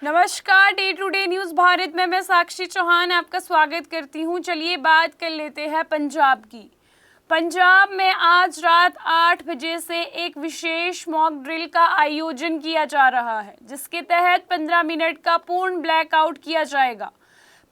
नमस्कार, day to day news Bharat में मैं साक्षी चौहान आपका स्वागत करती हूं। चलिए बात कर लेते हैं पंजाब की। पंजाब में आज रात 8 बजे से एक विशेष मॉक ड्रिल का आयोजन किया जा रहा है, जिसके तहत 15 मिनट का पूर्ण ब्लैकआउट किया जाएगा।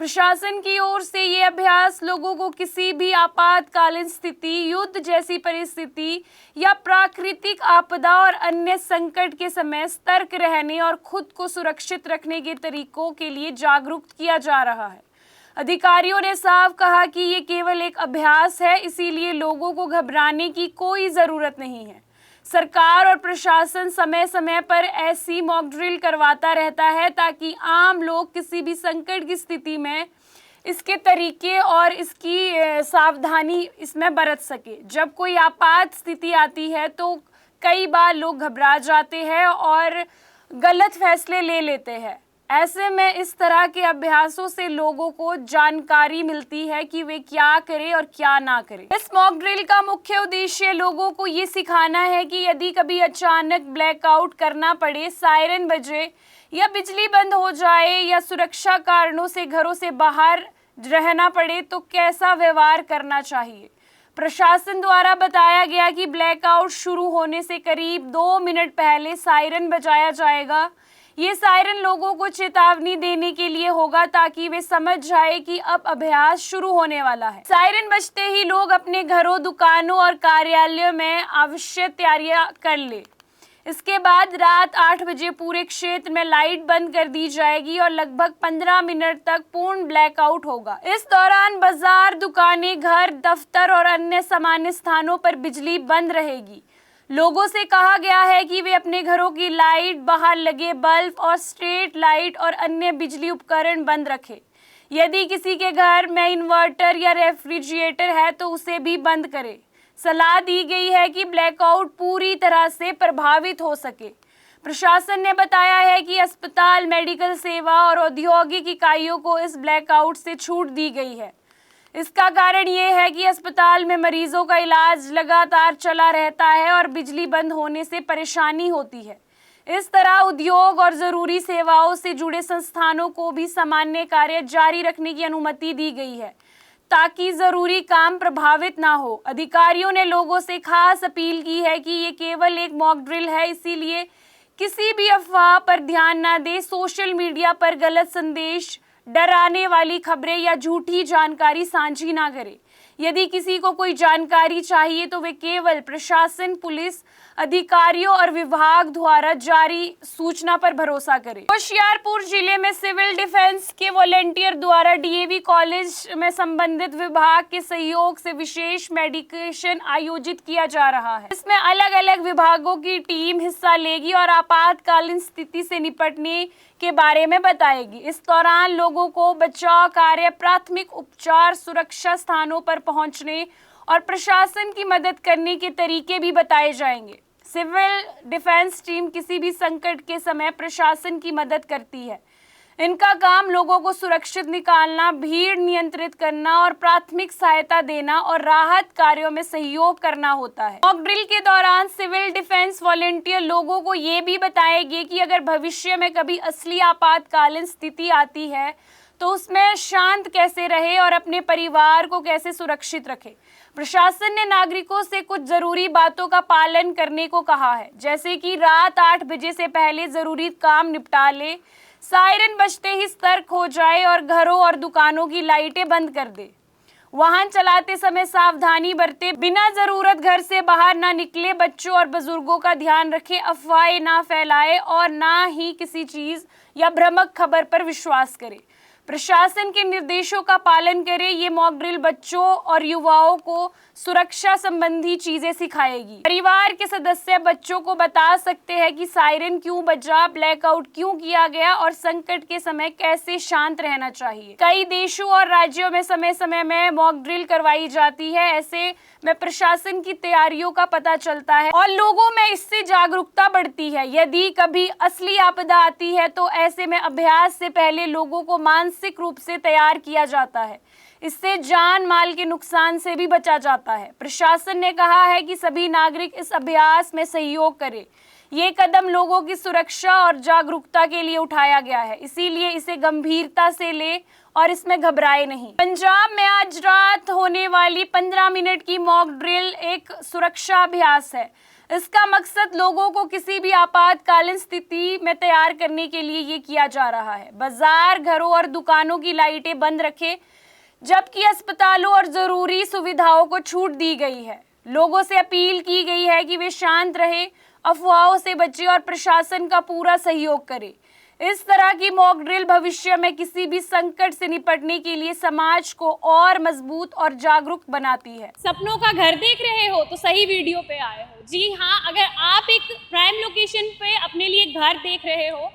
प्रशासन की ओर से ये अभ्यास लोगों को किसी भी आपातकालीन स्थिति, युद्ध जैसी परिस्थिति या प्राकृतिक आपदा और अन्य संकट के समय सतर्क रहने और खुद को सुरक्षित रखने के तरीकों के लिए जागरूक किया जा रहा है। अधिकारियों ने साफ कहा कि ये केवल एक अभ्यास है, इसीलिए लोगों को घबराने की कोई ज़रूरत नहीं है। सरकार और प्रशासन समय समय पर ऐसी मॉक ड्रिल करवाता रहता है ताकि आम लोग किसी भी संकट की स्थिति में इसके तरीके और इसकी सावधानी इसमें बरत सके। जब कोई आपात स्थिति आती है तो कई बार लोग घबरा जाते हैं और गलत फैसले ले लेते हैं। ऐसे में इस तरह के अभ्यासों से लोगों को जानकारी मिलती है कि वे क्या करें और क्या ना करें। इस मॉक ड्रिल का मुख्य उद्देश्य लोगों को ये सिखाना है कि यदि कभी अचानक ब्लैकआउट करना पड़े, सायरन बजे या बिजली बंद हो जाए या सुरक्षा कारणों से घरों से बाहर रहना पड़े तो कैसा व्यवहार करना चाहिए। प्रशासन द्वारा बताया गया कि ब्लैकआउट शुरू होने से करीब 2 मिनट पहले सायरन बजाया जाएगा। ये सायरन लोगों को चेतावनी देने के लिए होगा ताकि वे समझ जाए कि अब अभ्यास शुरू होने वाला है। सायरन बजते ही लोग अपने घरों, दुकानों और कार्यालयों में आवश्यक तैयारियां कर ले। इसके बाद रात 8 बजे पूरे क्षेत्र में लाइट बंद कर दी जाएगी और लगभग 15 मिनट तक पूर्ण ब्लैकआउट होगा। इस दौरान बाजार, दुकानें, घर, दफ्तर और अन्य सामान्य स्थानों पर बिजली बंद रहेगी। लोगों से कहा गया है कि वे अपने घरों की लाइट, बाहर लगे बल्ब और स्ट्रीट लाइट और अन्य बिजली उपकरण बंद रखें। यदि किसी के घर में इन्वर्टर या रेफ्रिजरेटर है तो उसे भी बंद करें। सलाह दी गई है कि ब्लैकआउट पूरी तरह से प्रभावित हो सके। प्रशासन ने बताया है कि अस्पताल, मेडिकल सेवा और औद्योगिक इकाइयों को इस ब्लैकआउट से छूट दी गई है। इसका कारण ये है कि अस्पताल में मरीजों का इलाज लगातार चला रहता है और बिजली बंद होने से परेशानी होती है। इस तरह उद्योग और ज़रूरी सेवाओं से जुड़े संस्थानों को भी सामान्य कार्य जारी रखने की अनुमति दी गई है ताकि ज़रूरी काम प्रभावित ना हो। अधिकारियों ने लोगों से खास अपील की है कि ये केवल एक मॉक ड्रिल है, इसीलिए किसी भी अफवाह पर ध्यान न दें। सोशल मीडिया पर गलत संदेश, डराने वाली खबरें या झूठी जानकारी साझी ना करें। यदि किसी को कोई जानकारी चाहिए तो वे केवल प्रशासन, पुलिस अधिकारियों और विभाग द्वारा जारी सूचना पर भरोसा करें। होशियारपुर जिले में सिविल डिफेंस के वॉलेंटियर द्वारा डीएवी कॉलेज में संबंधित विभाग के सहयोग से विशेष मेडिकेशन आयोजित किया जा रहा है। इसमें अलग अलग विभागों की टीम हिस्सा लेगी और आपातकालीन स्थिति से निपटने के बारे में बताएगी। इस दौरान लोगों को बचाव कार्य, प्राथमिक उपचार, सुरक्षा स्थानों पर पहुंचने और प्रशासन की मदद करने के तरीके भी बताए जाएंगे। सिविल डिफेंस टीम किसी भी संकट के समय प्रशासन की मदद करती है। इनका काम लोगों को सुरक्षित निकालना, भीड़ नियंत्रित करना और प्राथमिक सहायता देना और राहत कार्यों में सहयोग करना होता है। मॉक ड्रिल के दौरान सिविल डिफेंस वॉलेंटियर लोगों को ये भी बताएंगे कि अगर भविष्य में कभी असली आपातकालीन स्थिति आती है तो उसमें शांत कैसे रहे और अपने परिवार को कैसे सुरक्षित रखे। प्रशासन ने नागरिकों से कुछ जरूरी बातों का पालन करने को कहा है, जैसे कि रात 8 बजे से पहले जरूरी काम निपटा ले, सायरन बजते ही सतर्क हो जाए और घरों और दुकानों की लाइटें बंद कर दे। वाहन चलाते समय सावधानी बरते, बिना जरूरत घर से बाहर ना निकले, बच्चों और बुजुर्गों का ध्यान रखें, अफवाहें ना फैलाए और ना ही किसी चीज या भ्रामक खबर पर विश्वास करें। प्रशासन के निर्देशों का पालन करें। ये मॉक ड्रिल बच्चों और युवाओं को सुरक्षा संबंधी चीजें सिखाएगी। परिवार के सदस्य बच्चों को बता सकते हैं कि सायरन क्यों बजा, ब्लैकआउट क्यों किया गया और संकट के समय कैसे शांत रहना चाहिए। कई देशों और राज्यों में समय समय में मॉक ड्रिल करवाई जाती है। ऐसे में प्रशासन की तैयारियों का पता चलता है और लोगों में इससे जागरूकता बढ़ती है। यदि कभी असली आपदा आती है तो ऐसे में अभ्यास से पहले लोगों को मानसिक रूप से तैयार किया जाता है। इससे जान माल के नुकसान से भी बचा जाता है। प्रशासन ने कहा है कि सभी नागरिक इस अभ्यास में सहयोग करें। ये कदम लोगों की सुरक्षा और जागरूकता के लिए उठाया गया है, इसीलिए इसे गंभीरता से ले और इसमें घबराए नहीं। पंजाब में आज रात होने वाली 15 मिनट की मॉक ड्रिल एक सुरक्षा अभ्यास है। इसका मकसद लोगों को किसी भी आपातकालीन स्थिति में तैयार करने के लिए ये किया जा रहा है। बाजार, घरों और दुकानों की लाइटें बंद रखें, जबकि अस्पतालों और जरूरी सुविधाओं को छूट दी गई है। लोगों से अपील की गई है कि वे शांत रहें, अफवाहों से बचें और प्रशासन का पूरा सहयोग करें। इस तरह की मॉक ड्रिल भविष्य में किसी भी संकट से निपटने के लिए समाज को और मजबूत और जागरूक बनाती है। सपनों का घर देख रहे हो तो सही वीडियो पे आए हो। जी हाँ, अगर आप एक प्राइम लोकेशन पे अपने लिए घर देख रहे हो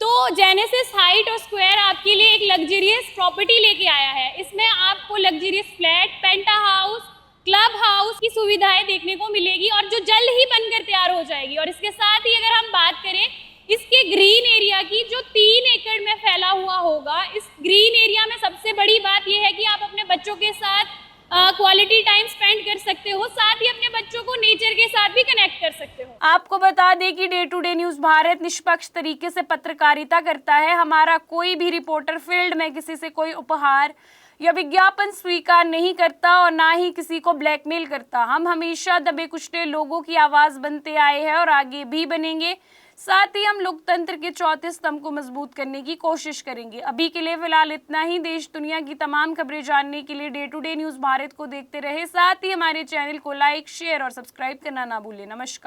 तो जेनेसिस हाइट और स्क्वायर आपके लिए एक लग्जरियस प्रॉपर्टी लेके आया है। इसमें आपको लग्जरियस फ्लैट, पेंटा हाउस, क्लब हाउस की सुविधाएं देखने को मिलेगी और जो जल्द ही बनकर तैयार हो जाएगी। और इसके साथ ही अगर हम बात करें इसके ग्रीन एरिया की, जो 3 एकड़ में फैला हुआ होगा, इस ग्रीन एरिया में सबसे बड़ी बात यह है कि आप अपने बच्चों के साथ क्वालिटी टाइम स्पेंड कर सकते हो, साथ ही अपने बच्चों को नेचर के साथ भी कनेक्ट कर सकते हो। आपको बता दें कि day to day news Bharat निष्पक्ष तरीके से पत्रकारिता करता है। हमारा कोई भी रिपोर्टर फील्ड में किसी से कोई उपहार या विज्ञापन स्वीकार नहीं करता और ना ही किसी को ब्लैकमेल करता। हम हमेशा दबे कुचले लोगों की आवाज बनते आए हैं और आगे भी बनेंगे। साथ ही हम लोकतंत्र के चौथे स्तंभ को मजबूत करने की कोशिश करेंगे। अभी के लिए फिलहाल इतना ही। देश दुनिया की तमाम खबरें जानने के लिए day to day news Bharat को देखते रहे। साथ ही हमारे चैनल को लाइक, शेयर और सब्सक्राइब करना ना भूलें। नमस्कार।